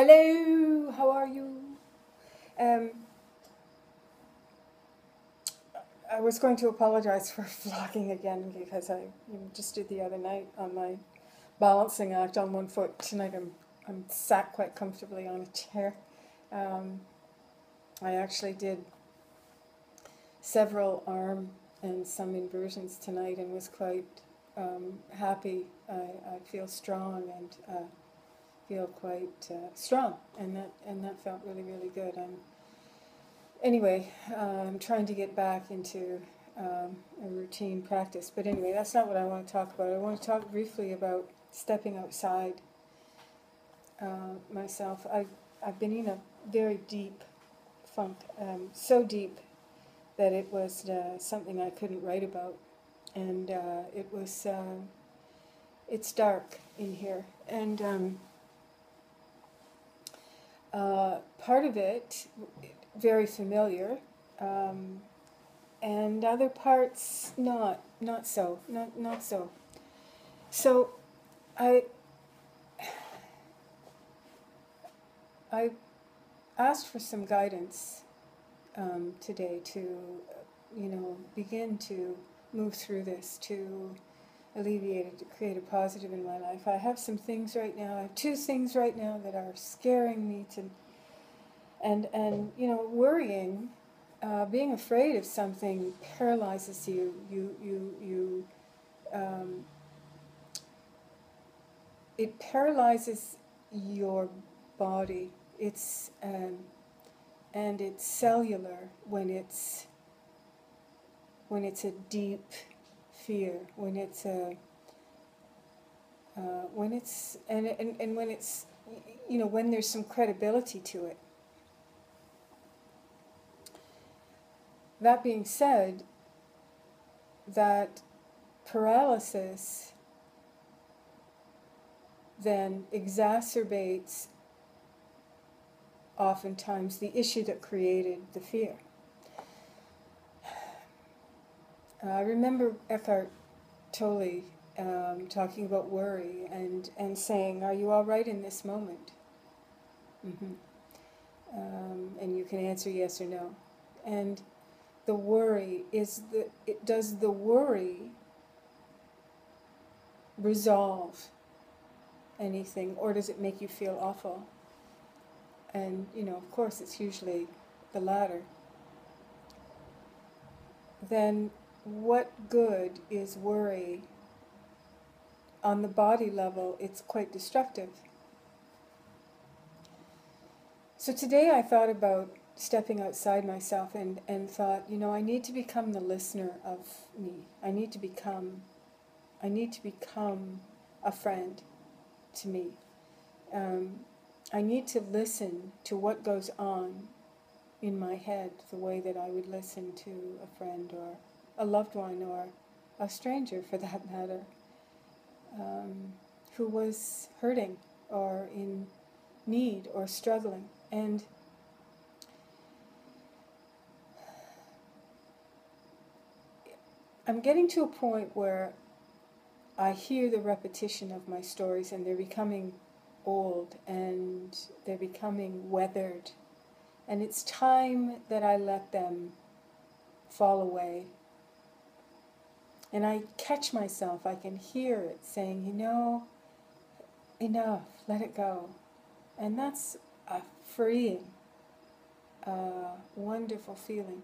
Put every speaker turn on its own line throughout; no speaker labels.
Hello, how are you? Um, I was going to apologize for vlogging again because I just did the other night on my balancing act on one foot. Tonight I'm sat quite comfortably on a chair. Um, I actually did several arm and some inversions tonight and was quite happy. I feel strong and feel quite strong, and that felt really good. Anyway, I'm trying to get back into a routine practice. But anyway, that's not what I want to talk about. I want to talk briefly about stepping outside myself. I've been in a very deep funk, so deep that it was something I couldn't write about. And it's dark in here. And part of it, very familiar, and other parts not so. So I asked for some guidance today to begin to move through this, to alleviate it, to create a positive in my life. I have some things right now. I have two things right now that are scaring me to. And worrying, being afraid of something paralyzes you. It paralyzes your body. It's and it's cellular when it's a deep fear. When it's a when it's and when it's when there's some credibility to it. That being said, that paralysis then exacerbates oftentimes the issue that created the fear. I remember Eckhart Tolle talking about worry and saying, "Are you all right in this moment?" Mm-hmm. And you can answer yes or no. And the worry does the worry resolve anything, or does it make you feel awful? And of course it's usually the latter. Then what good is worry? On the body level, it's quite destructive. So today I thought about stepping outside myself and thought, I need to become the listener of me. I need to become a friend to me. I need to listen to what goes on in my head the way that I would listen to a friend or a loved one or a stranger, for that matter, who was hurting or in need or struggling. And I'm getting to a point where I hear the repetition of my stories and they're becoming old and they're becoming weathered. And it's time that I let them fall away. And I catch myself, I can hear it saying, enough, let it go. And that's a freeing, wonderful feeling.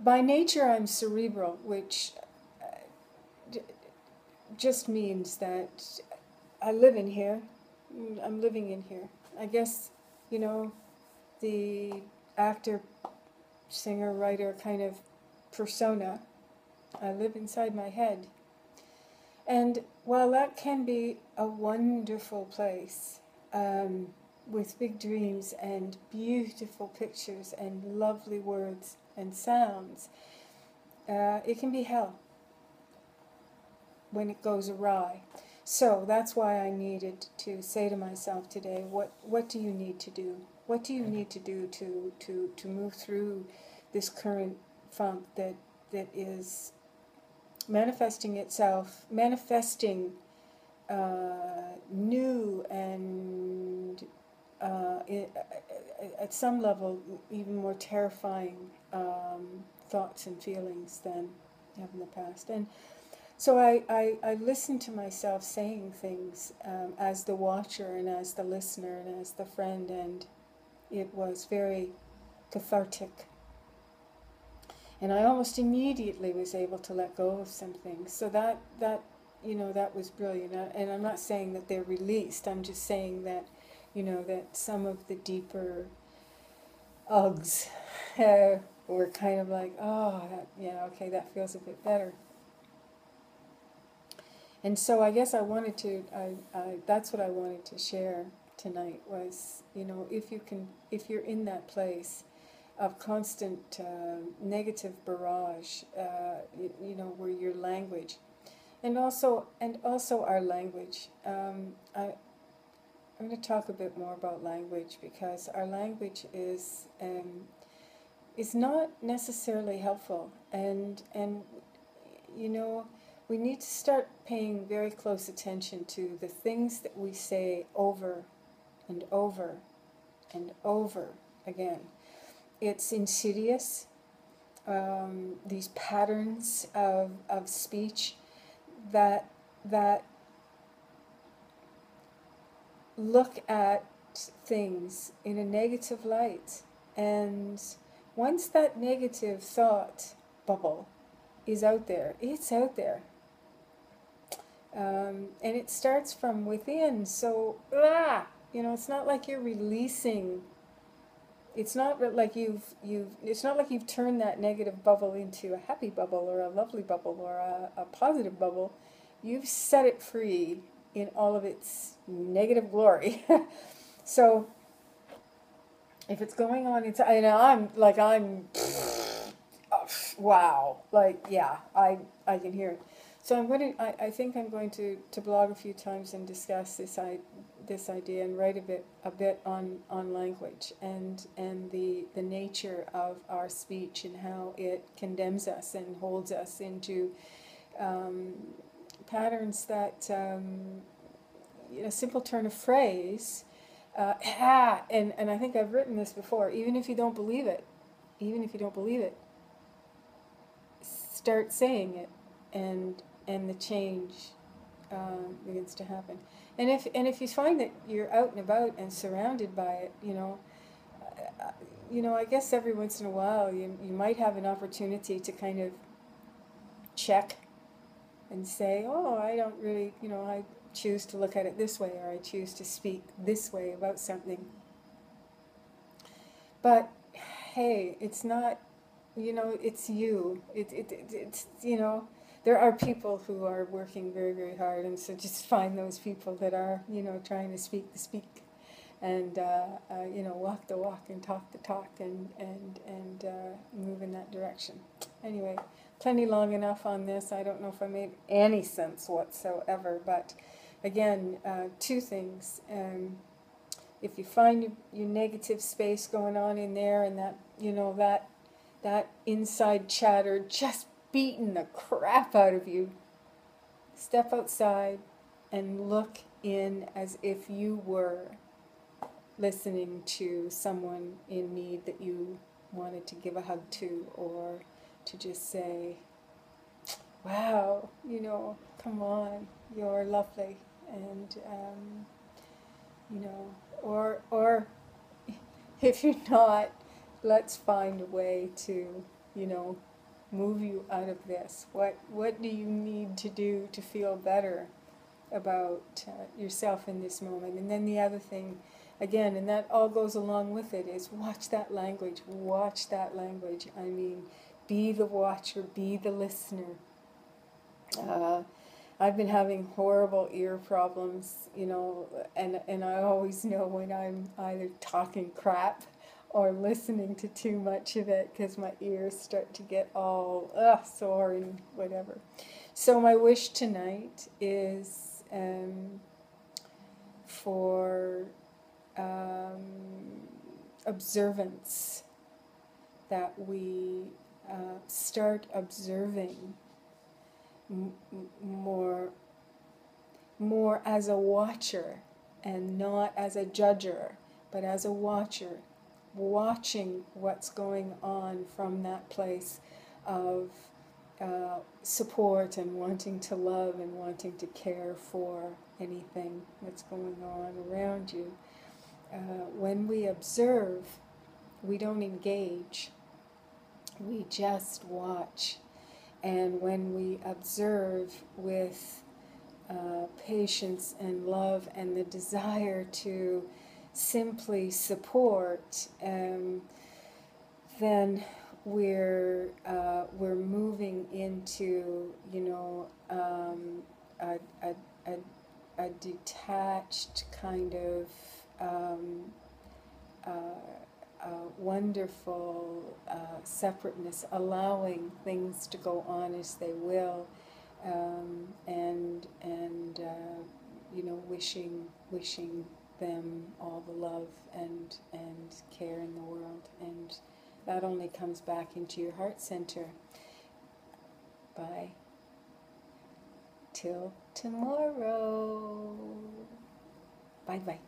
By nature, I'm cerebral, which just means that I live in here. I'm living in here. I guess, the actor, singer, writer kind of persona. I live inside my head. And while that can be a wonderful place, with big dreams and beautiful pictures and lovely words and sounds, it can be hell when it goes awry. So that's why I needed to say to myself today, what do you need to do? What do you need to do to move through this current funk that is manifesting new at some level, even more terrifying thoughts and feelings than I have in the past. And so I listened to myself saying things as the watcher and as the listener and as the friend, and it was very cathartic. And I almost immediately was able to let go of some things. So that that was brilliant. And I'm not saying that they're released. I'm just saying that, that some of the deeper ughs were kind of like, oh, okay, that feels a bit better. And so I guess that's what I wanted to share tonight was, if you're in that place of constant negative barrage, where your language, and also our language. I'm going to talk a bit more about language, because our language is not necessarily helpful, and we need to start paying very close attention to the things that we say over and over and over again. It's insidious. These patterns of speech that look at things in a negative light, and once that negative thought bubble is out there, it's out there, and it starts from within. So it's not like you're releasing. It's not like it's not like you've turned that negative bubble into a happy bubble or a lovely bubble or a positive bubble. You've set it free in all of its negative glory. So if it's going on inside, and I'm wow, I can hear it. So I think I'm going to blog a few times and discuss this idea, and write a bit on language and the nature of our speech, and how it condemns us and holds us into patterns that a simple turn of phrase, and I think I've written this before. Even if you don't believe it, start saying it, and the change begins to happen. And if you find that you're out and about and surrounded by it, I guess every once in a while you might have an opportunity to kind of check and say, oh, I don't really, I choose to look at it this way, or I choose to speak this way about something. But hey, it's not, it's you. It's there are people who are working very, very hard, and so just find those people that are, trying to speak the speak, and walk the walk and talk the talk, and move in that direction. Anyway, plenty long enough on this. I don't know if I made any sense whatsoever, but again, two things. If you find your negative space going on in there, and that that inside chatter just beating the crap out of you, step outside and look in as if you were listening to someone in need that you wanted to give a hug to, or to just say, wow, come on, you're lovely, and or if you're not, let's find a way to move you out of this. What do you need to do to feel better about yourself in this moment? And then the other thing, again, and that all goes along with it, is watch that language. I mean, be the watcher, be the listener. I've been having horrible ear problems, and I always know when I'm either talking crap or listening to too much of it, because my ears start to get all sore and whatever. So my wish tonight is for observance, that we start observing more as a watcher and not as a judger, but as a watcher, watching what's going on from that place of support and wanting to love and wanting to care for anything that's going on around you. When we observe, we don't engage, we just watch. And when we observe with patience and love and the desire to simply support, then we're moving into, you know, a, a, a, a detached kind of wonderful separateness, allowing things to go on as they will, and you know, wishing them all the love and care in the world, and that only comes back into your heart center. Bye. Till tomorrow. Bye bye.